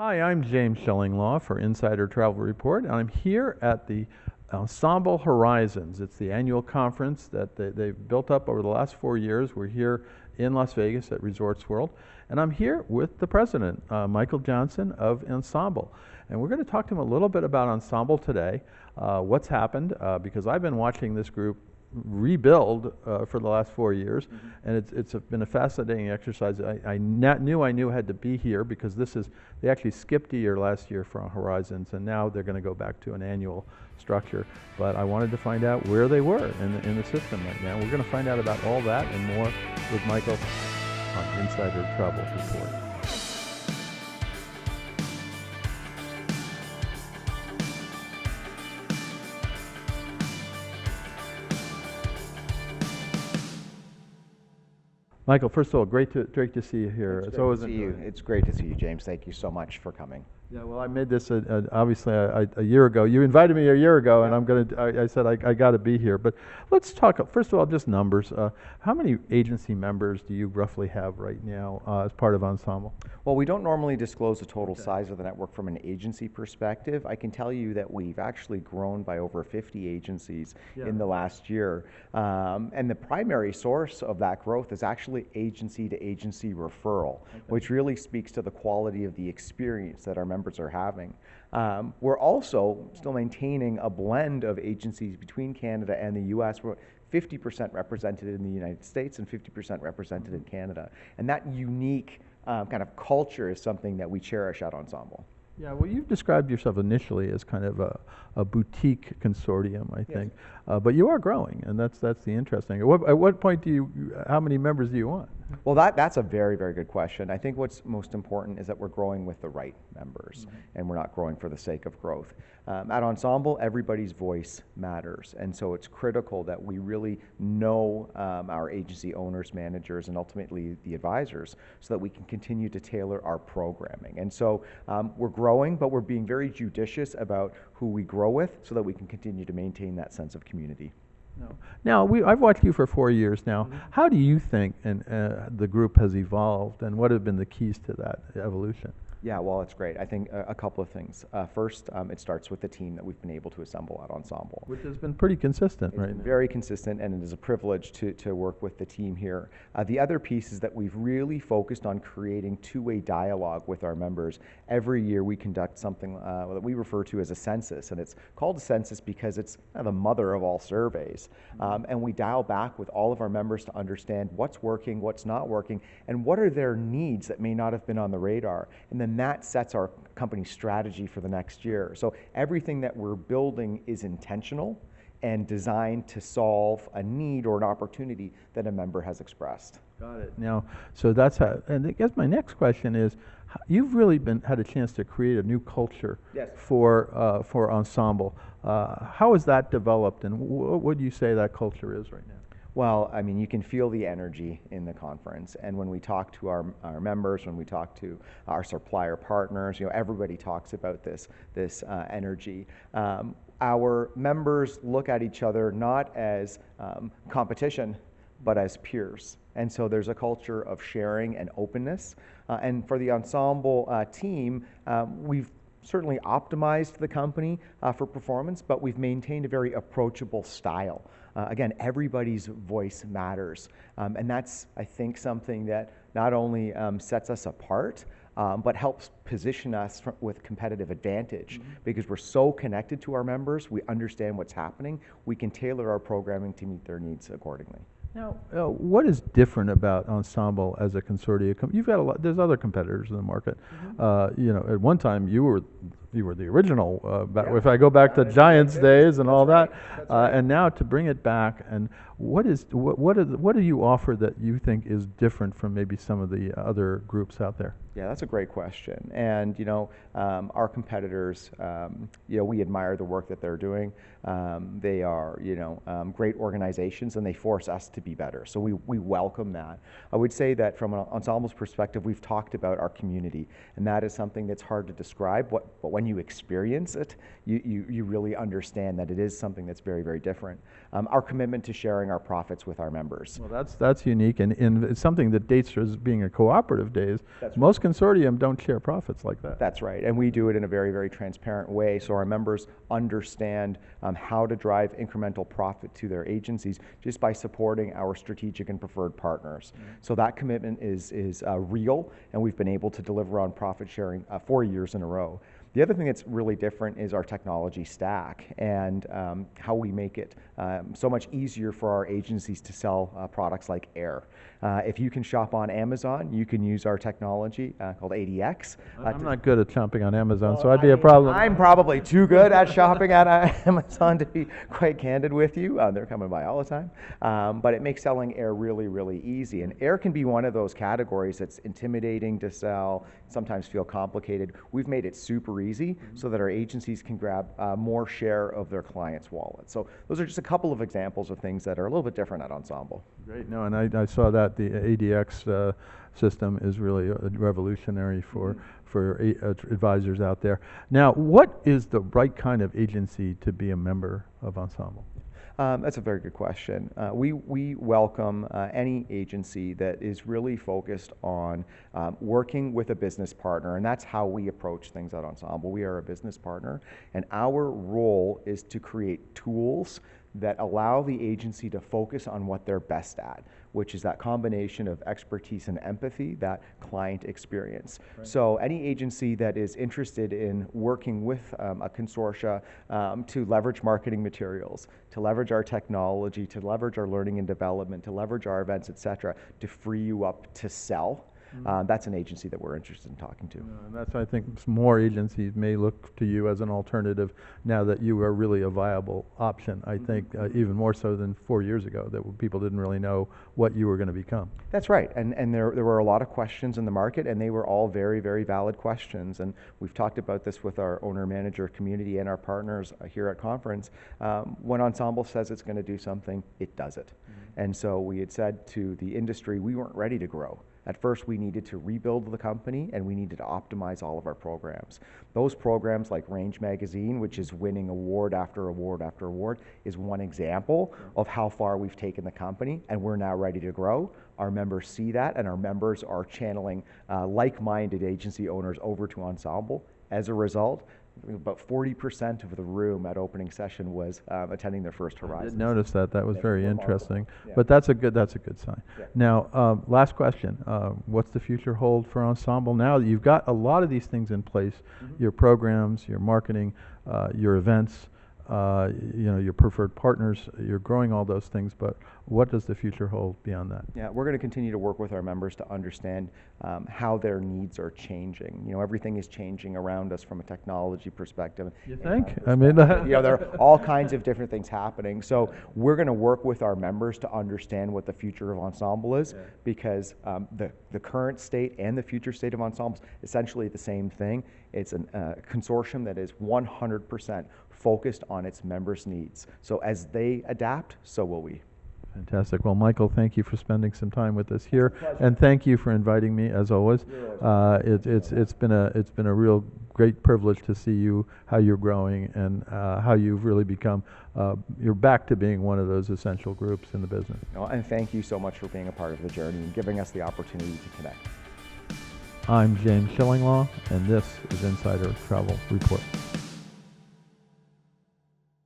Hi, I'm James Schillinglaw for Insider Travel Report, and I'm here at the Ensemble Horizons. It's the annual conference that they've built up over the last 4 years. We're here in Las Vegas at Resorts World, and I'm here with the president, Michael Johnson of Ensemble. And we're going to talk to him a little bit about Ensemble today, what's happened, because I've been watching this group rebuild for the last 4 years, and it's been a fascinating exercise. I knew I had to be here because they actually skipped a year last year from Horizons, and now they're going to go back to an annual structure. But I wanted to find out where they were in the system right now. We're going to find out about all that and more with Michael on Insider Travel Report. Michael, first of all, great to see you here. It's great to see you. It's great to see you, James. Thank you so much for coming. Yeah, well, I made this obviously a year ago. You invited me a year ago, and I said I got to be here. But let's talk first of all just numbers. How many agency members do you roughly have right now as part of Ensemble? Well, we don't normally disclose the total size of the network from an agency perspective. I can tell you that we've actually grown by over 50 agencies in the last year, and the primary source of that growth is actually agency-to-agency referral, which really speaks to the quality of the experience that our members are having. We're also still maintaining a blend of agencies between Canada and the U.S. We're 50% represented in the United States and 50% represented in Canada. And that unique kind of culture is something that we cherish at Ensemble. Yeah, well, you've described yourself initially as kind of a boutique consortium, I think, but you are growing, and that's the interesting. At what point how many members do you want? Well, that's a very, very good question. I think what's most important is that we're growing with the right members, and we're not growing for the sake of growth. At Ensemble, everybody's voice matters, and so it's critical that we really know our agency owners, managers, and ultimately the advisors so that we can continue to tailor our programming. And so we're growing, but we're being very judicious about who we grow with so that we can continue to maintain that sense of community. Now, I've watched you for 4 years now. How do you think the group has evolved, and what have been the keys to that evolution? Yeah, well, it's great. I think a couple of things. First, it starts with the team that we've been able to assemble at Ensemble. Which has been pretty consistent, right? It's been very consistent, and it is a privilege to work with the team here. The other piece is that we've really focused on creating two-way dialogue with our members. Every year we conduct something that we refer to as a census, and it's called a census because it's kind of the mother of all surveys. And we dial back with all of our members to understand what's working, what's not working, and what are their needs that may not have been on the radar. And then that sets our company strategy for the next year. So everything that we're building is intentional and designed to solve a need or an opportunity that a member has expressed. Got it. Now, so that's how, and I guess my next question is, you've really had a chance to create a new culture for Ensemble. How has that developed, and what would you say that culture is right now? Well, I mean, you can feel the energy in the conference, and when we talk to our members, when we talk to our supplier partners, everybody talks about this energy. Our members look at each other not as competition, but as peers. And so there's a culture of sharing and openness. And for the Ensemble team, we've certainly optimized the company for performance, but we've maintained a very approachable style. Again, everybody's voice matters. And that's, I think, something that not only sets us apart, but helps position us with competitive advantage because we're so connected to our members, we understand what's happening, we can tailor our programming to meet their needs accordingly. Now, what is different about Ensemble as a consortium? You've got there's other competitors in the market. At one time you were the original. If I go back to Giants days and all that, and now to bring it back, and what do you offer that you think is different from maybe some of the other groups out there? Yeah, that's a great question. And our competitors, we admire the work that they're doing. They are, great organizations, and they force us to be better. So we welcome that. I would say that from an Ensemble's perspective, we've talked about our community, and that is something that's hard to describe. But when when you experience it, you really understand that it is something that's very, very different. Our commitment to sharing our profits with our members. Well, that's unique, and it's something that dates as being a cooperative days. That's Most consortium don't share profits like that. That's right, and we do it in a very, very transparent way, so our members understand how to drive incremental profit to their agencies just by supporting our strategic and preferred partners. So that commitment is real, and we've been able to deliver on profit sharing 4 years in a row. The other thing that's really different is our technology stack and how we make it so much easier for our agencies to sell products like AIR. If you can shop on Amazon, you can use our technology called ADX. I'm not good at shopping on Amazon, so I'd be a problem. I'm probably too good at shopping at Amazon, to be quite candid with you. They're coming by all the time. But it makes selling AIR really, really easy. And AIR can be one of those categories that's intimidating to sell, sometimes feel complicated. We've made it super easy so that our agencies can grab more share of their clients' wallet. So those are just a couple of examples of things that are a little bit different at Ensemble. Great. No, and I saw that the ADX system is really revolutionary for advisors out there. Now, what is the right kind of agency to be a member of Ensemble? That's a very good question. We welcome any agency that is really focused on working with a business partner, and that's how we approach things at Ensemble. We are a business partner, and our role is to create tools that allow the agency to focus on what they're best at, which is that combination of expertise and empathy, that client experience. Right. So any agency that is interested in working with a consortia to leverage marketing materials, to leverage our technology, to leverage our learning and development, to leverage our events, et cetera, to free you up to sell, that's an agency that we're interested in talking to. And that's, I think, more agencies may look to you as an alternative now that you are really a viable option. I think even more so than 4 years ago, that people didn't really know what you were going to become. That's right, and there were a lot of questions in the market, and they were all very, very valid questions. And we've talked about this with our owner-manager community and our partners here at conference. When Ensemble says it's going to do something, it does it. And so we had said to the industry, we weren't ready to grow. At first, we needed to rebuild the company, and we needed to optimize all of our programs. Those programs like Range Magazine, which is winning award after award after award, is one example of how far we've taken the company, and we're now ready to grow. Our members see that, and our members are channeling like-minded agency owners over to Ensemble. As a result, about 40% of the room at opening session was attending their first Horizons. I did notice that. That was very interesting. Yeah. But that's a good sign. Yeah. Now, last question. What's the future hold for Ensemble? Now that you've got a lot of these things in place, your programs, your marketing, your events, your preferred partners, you're growing all those things, but what does the future hold beyond that? Yeah, we're going to continue to work with our members to understand how their needs are changing. Everything is changing around us from a technology perspective. You think? I mean, there are all kinds of different things happening. So we're going to work with our members to understand what the future of Ensemble is, because the current state and the future state of Ensemble is essentially the same thing. It's a consortium that is 100% focused on its members' needs. So as they adapt, so will we. Fantastic. Well, Michael, thank you for spending some time with us here, and thank you for inviting me, as always. It's been a real great privilege to see how you're growing, and how you've really become. You're back to being one of those essential groups in the business. And thank you so much for being a part of the journey and giving us the opportunity to connect. I'm James Shillinglaw, and this is Insider Travel Report.